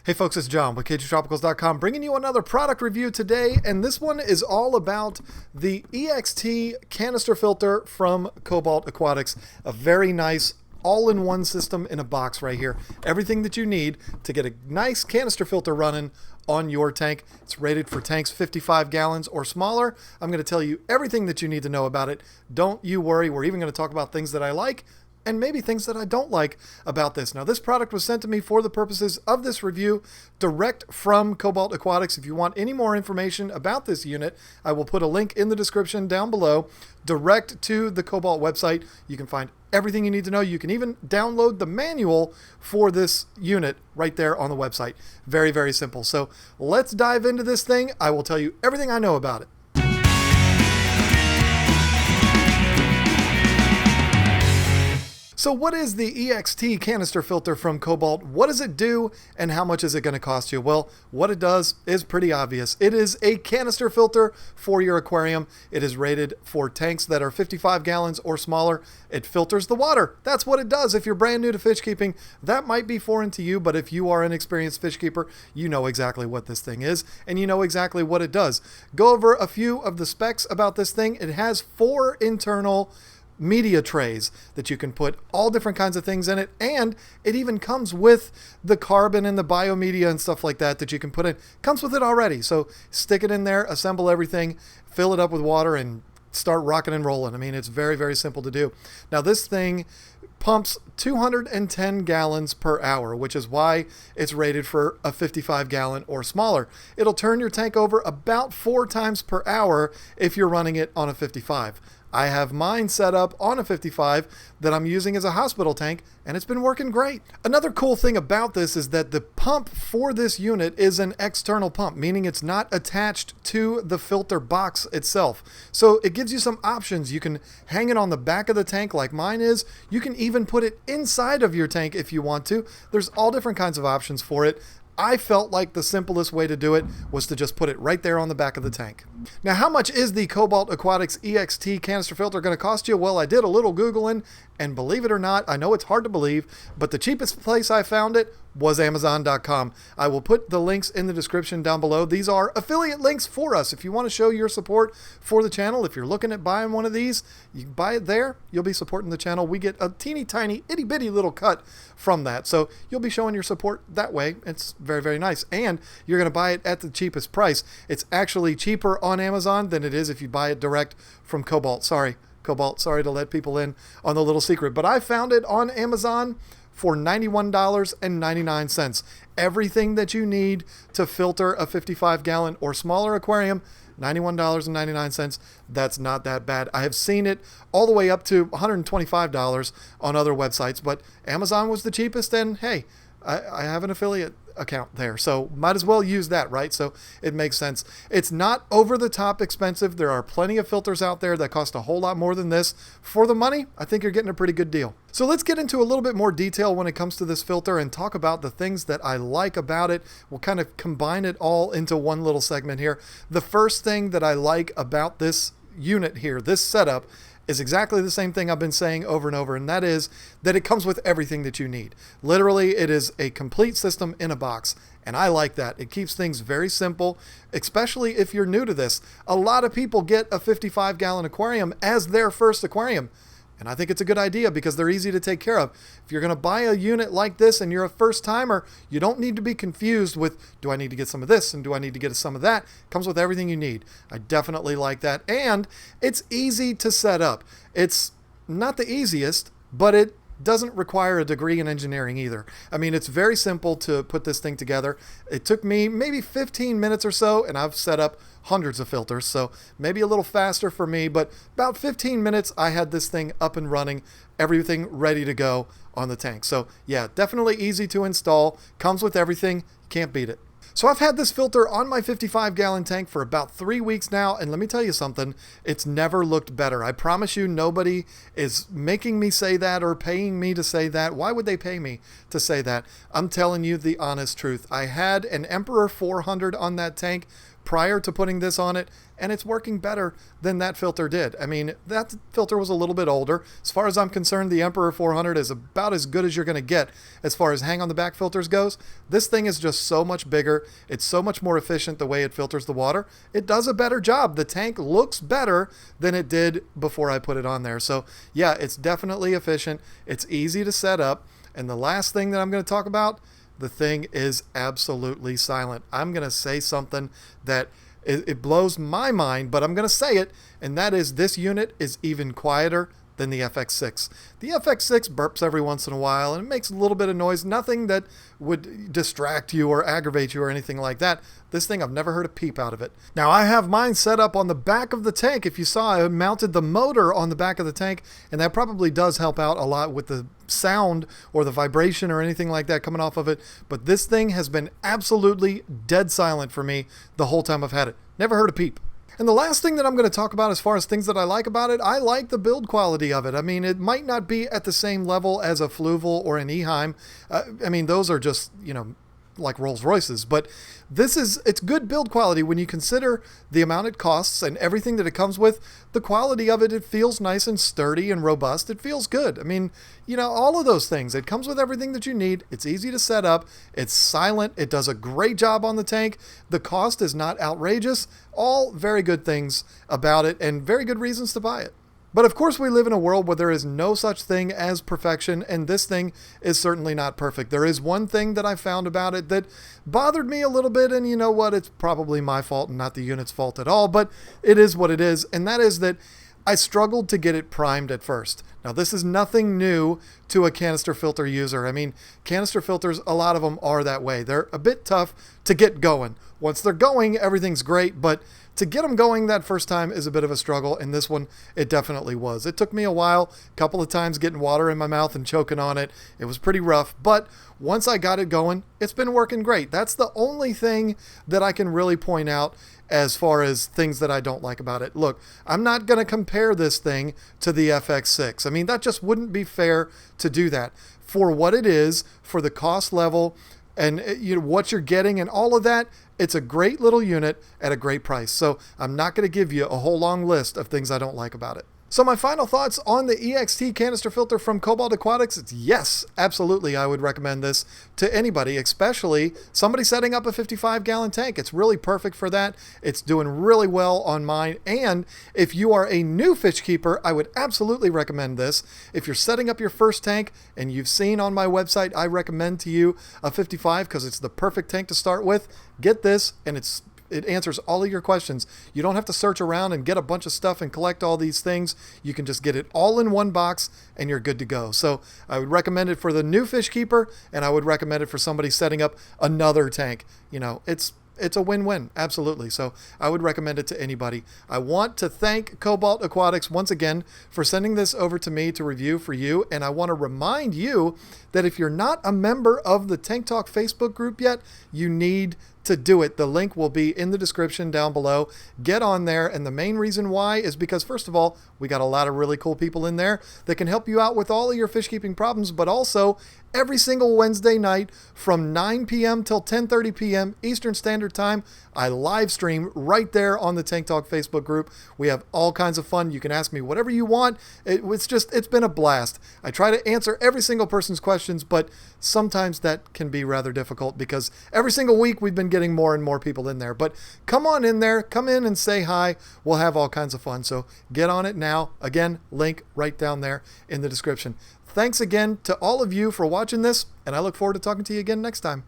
Hey folks, it's John with KGTropicals.com bringing you another product review today, and this one is all about the EXT Canister Filter from Cobalt Aquatics. A very nice all-in-one system in a box right here. Everything that you need to get a nice canister filter running on your tank. It's rated for tanks 55 gallons or smaller. I'm going to tell you everything that you need to know about it. Don't you worry. We're even going to talk about things that I like and maybe things that I don't like about this. Now, this product was sent to me for the purposes of this review direct from Cobalt Aquatics. If you want any more information about this unit, I will put a link in the description down below, direct to the Cobalt website. You can find everything you need to know. You can even download the manual for this unit right there on the website. Very, very simple. So let's dive into this thing. I will tell you everything I know about it. So what is the EXT canister filter from Cobalt? What does it do and how much is it going to cost you? Well, what it does is pretty obvious. It is a canister filter for your aquarium. It is rated for tanks that are 55 gallons or smaller. It filters the water. That's what it does. If you're brand new to fish keeping, that might be foreign to you, but if you are an experienced fish keeper, you know exactly what this thing is and you know exactly what it does. Go over a few of the specs about this thing. It has 4 internal media trays that you can put all different kinds of things in it, and it even comes with the carbon and the biomedia and stuff like that that you can put in. Comes with it already, so stick it in there, assemble everything, fill it up with water, and start rocking and rolling. I mean, it's very, very simple to do. Now, this thing pumps 210 gallons per hour, which is why it's rated for a 55 gallon or smaller. It'll turn your tank over about 4 times per hour if you're running it on a 55. I have mine set up on a 55 that I'm using as a hospital tank, and it's been working great. Another cool thing about this is that the pump for this unit is an external pump, meaning it's not attached to the filter box itself. So it gives you some options. You can hang it on the back of the tank like mine is. You can even put it inside of your tank if you want to. There's all different kinds of options for it. I felt like the simplest way to do it was to just put it right there on the back of the tank. Now, how much is the Cobalt Aquatics EXT canister filter going to cost you? Well, I did a little Googling, and believe it or not, I know it's hard to believe, but the cheapest place I found it was Amazon.com. I will put the links in the description down below. These are affiliate links for us. If you want to show your support for the channel, if you're looking at buying one of these, you can buy it there. You'll be supporting the channel. We get a teeny tiny itty bitty little cut from that. So you'll be showing your support that way. It's very, very nice. And you're going to buy it at the cheapest price. It's actually cheaper on Amazon than it is if you buy it direct from Cobalt. Sorry to let people in on the little secret, but I found it on Amazon for $91.99. Everything that you need to filter a 55 gallon or smaller aquarium, $91.99. That's not that bad. I have seen it all the way up to $125 on other websites, but Amazon was the cheapest, and hey, I have an affiliate account there, so might as well use that, right? So it makes sense. It's not over the top expensive. There are plenty of filters out there that cost a whole lot more than this. For the money, I think you're getting a pretty good deal. So let's get into a little bit more detail when it comes to this filter and talk about the things that I like about it. We'll kind of combine it all into one little segment here. The first thing that I like about this unit here, this setup, is exactly the same thing I've been saying over and over, and that is that it comes with everything that you need. Literally, it is a complete system in a box, and I like that. It keeps things very simple, especially if you're new to this. A lot of people get a 55-gallon aquarium as their first aquarium, and I think it's a good idea because they're easy to take care of. If you're going to buy a unit like this and you're a first timer, you don't need to be confused with, do I need to get some of this and do I need to get some of that? It comes with everything you need. I definitely like that. And it's easy to set up. It's not the easiest, but it doesn't require a degree in engineering either. I mean, it's very simple to put this thing together. It took me maybe 15 minutes or so, and I've set up hundreds of filters, so maybe a little faster for me, but about 15 minutes I had this thing up and running, everything ready to go on the tank. So yeah, definitely easy to install, comes with everything, you can't beat it. So I've had this filter on my 55-gallon tank for about 3 weeks now, and let me tell you something, it's never looked better. I promise you nobody is making me say that or paying me to say that. Why would they pay me to say that? I'm telling you the honest truth. I had an Emperor 400 on that tank prior to putting this on it, and it's working better than that filter did. I mean, that filter was a little bit older. As far as I'm concerned, the Emperor 400 is about as good as you're going to get as far as hang on the back filters goes. This thing is just so much bigger. It's so much more efficient the way it filters the water. It does a better job. The tank looks better than it did before I put it on there. So yeah, it's definitely efficient. It's easy to set up. And the last thing that I'm going to talk about, the thing is absolutely silent. I'm going to say something that it blows my mind, but I'm going to say it, and that is this unit is even quieter than the FX6. The FX6 burps every once in a while, and it makes a little bit of noise, nothing that would distract you or aggravate you or anything like that. This thing, I've never heard a peep out of it. Now, I have mine set up on the back of the tank. If you saw, I mounted the motor on the back of the tank, and that probably does help out a lot with the sound or the vibration or anything like that coming off of it. But this thing has been absolutely dead silent for me the whole time I've had it. Never heard a peep. And the last thing that I'm going to talk about as far as things that I like about it, I like the build quality of it. I mean, it might not be at the same level as a Fluval or an Eheim. I mean, those are just, you know, like Rolls Royces, but it's good build quality when you consider the amount it costs and everything that it comes with. The quality of it feels nice and sturdy and robust. It feels good. I mean, you know, all of those things. It comes with everything that you need. It's easy to set up. It's silent. It does a great job on the tank. The cost is not outrageous. All very good things about it and very good reasons to buy it. But of course, we live in a world where there is no such thing as perfection, and this thing is certainly not perfect. There is one thing that I found about it that bothered me a little bit, and you know what? It's probably my fault and not the unit's fault at all, but it is what it is, and that is that I struggled to get it primed at first. Now, this is nothing new to a canister filter user. I mean, canister filters, a lot of them are that way. They're a bit tough to get going. Once they're going, everything's great, but to get them going that first time is a bit of a struggle, and this one, it definitely was. It took me a while, a couple of times getting water in my mouth and choking on it. It was pretty rough, but once I got it going, it's been working great. That's the only thing that I can really point out as far as things that I don't like about it. Look, I'm not going to compare this thing to the FX6. I mean, that just wouldn't be fair to do that. For what it is, for the cost level, and you know what you're getting and all of that, it's a great little unit at a great price. So I'm not going to give you a whole long list of things I don't like about it. So my final thoughts on the EXT canister filter from Cobalt Aquatics, it's yes, absolutely, I would recommend this to anybody, especially somebody setting up a 55-gallon tank. It's really perfect for that. It's doing really well on mine. And if you are a new fish keeper, I would absolutely recommend this. If you're setting up your first tank and you've seen on my website, I recommend to you a 55 because it's the perfect tank to start with. Get this, and it answers all of your questions. You don't have to search around and get a bunch of stuff and collect all these things. You can just get it all in one box and you're good to go. So I would recommend it for the new fish keeper, and I would recommend it for somebody setting up another tank. You know, it's a win-win, absolutely. So I would recommend it to anybody. I want to thank Cobalt Aquatics once again for sending this over to me to review for you. And I want to remind you that if you're not a member of the Tank Talk Facebook group yet, you need to do it. The link will be in the description down below. Get on there, and the main reason why is because, first of all, we got a lot of really cool people in there that can help you out with all of your fish keeping problems, but also every single Wednesday night from 9 p.m. till 10:30 p.m. Eastern Standard Time, I live stream right there on the Tank Talk Facebook group. We have all kinds of fun. You can ask me whatever you want. It's been a blast. I try to answer every single person's questions, but sometimes that can be rather difficult because every single week we've been getting more and more people in there. But come on in there, come in and say hi. We'll have all kinds of fun. So get on it now. Again, link right down there in the description. Thanks again to all of you for watching this, and I look forward to talking to you again next time.